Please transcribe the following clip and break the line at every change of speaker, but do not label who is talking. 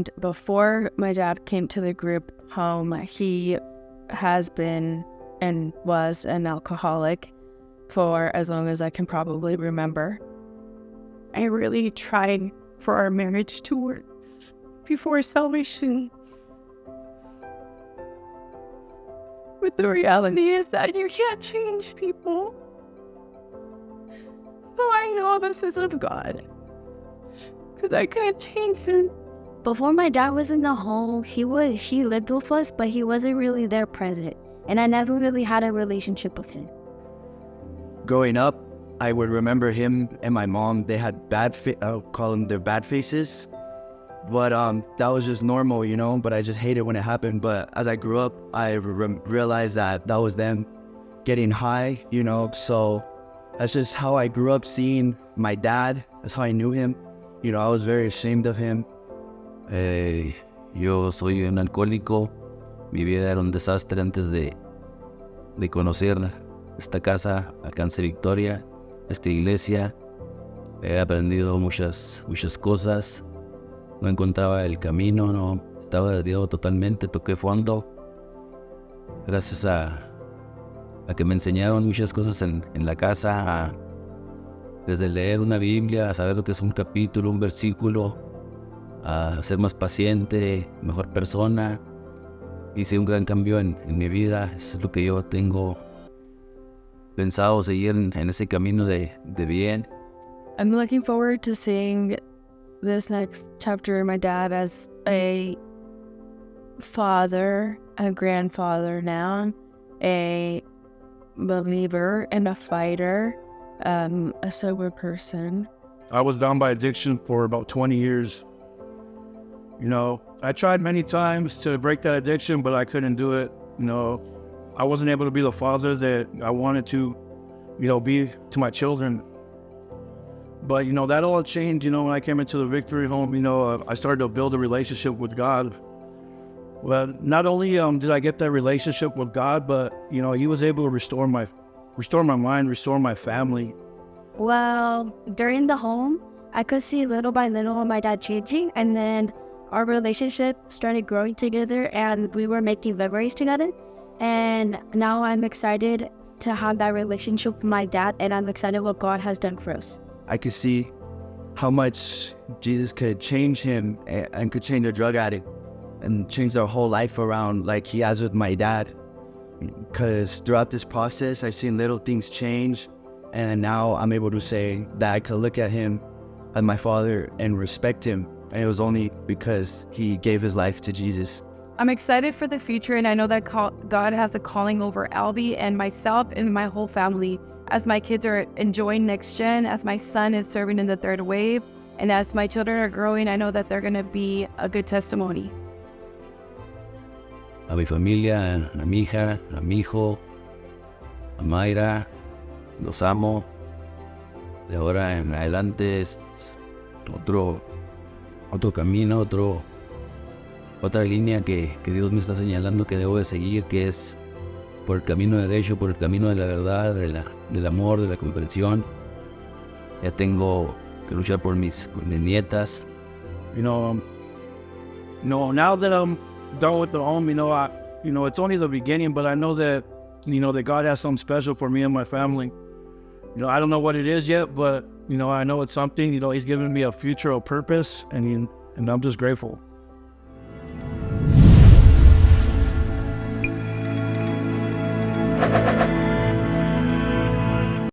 And before my dad came to the group home, he has been and was an alcoholic for as long as I can probably remember.
I really tried for our marriage to work before salvation. But the reality is that you can't change people. So I know this is of God, because I can't change them.
Before my dad was in the home, he lived with us, but he wasn't really there present. And I never really had a relationship with him.
Growing up, I would remember him and my mom. They had I'll call them their bad faces. But that was just normal, you know, but I just hated when it happened. But as I grew up, I realized that was them getting high, you know. So that's just how I grew up seeing my dad. That's how I knew him. You know, I was very ashamed of him.
Yo soy un alcohólico. Mi vida era un desastre antes de conocer esta casa, Alcance Victoria, esta iglesia. He aprendido muchas cosas. No encontraba el camino, no estaba desviado totalmente, toqué fondo. Gracias a que me enseñaron muchas cosas en la casa, desde leer una Biblia, a saber lo que es un capítulo, un versículo, a ser más paciente, mejor persona. Hice un gran cambio en mi vida. Eso es lo que yo tengo pensado, seguir en ese camino de bien.
I'm looking forward to seeing this next chapter of my dad as a father, a grandfather now, a believer and a fighter, a sober person.
I was bound by addiction for about 20 years. You know, I tried many times to break that addiction, but I couldn't do it. You know, I wasn't able to be the father that I wanted to, you know, be to my children. But, you know, that all changed, you know, when I came into the Victory Home. You know, I started to build a relationship with God. Well, not only did I get that relationship with God, but, you know, he was able to restore my mind, restore my family.
Well, during the home, I could see little by little my dad changing, and then our relationship started growing together, and we were making memories together. And now I'm excited to have that relationship with my dad, and I'm excited what God has done for us.
I could see how much Jesus could change him and could change a drug addict and change their whole life around like he has with my dad. Because throughout this process, I've seen little things change, and now I'm able to say that I could look at him as my father and respect him. And it was only because he gave his life to Jesus.
I'm excited for the future, and I know that God has a calling over Albie and myself and my whole family. As my kids are enjoying Next Gen, as my son is serving in the third wave, and as my children are growing, I know that they're going to be a good testimony.
A mi familia, a mi hija, a mi hijo, a Mayra, los amo. De ahora en adelante es otro camino, otra línea que Dios me está señalando que debo de seguir, que es por el camino derecho, por el camino de la verdad, del amor, de la comprensión. Ya tengo que luchar por mis nietas.
You know, now that I'm done with the home, it's only the beginning, but I know that, that God has something special for me and my family. I don't know what it is yet, but, I know it's something. He's given me a future, a purpose, and I'm just grateful.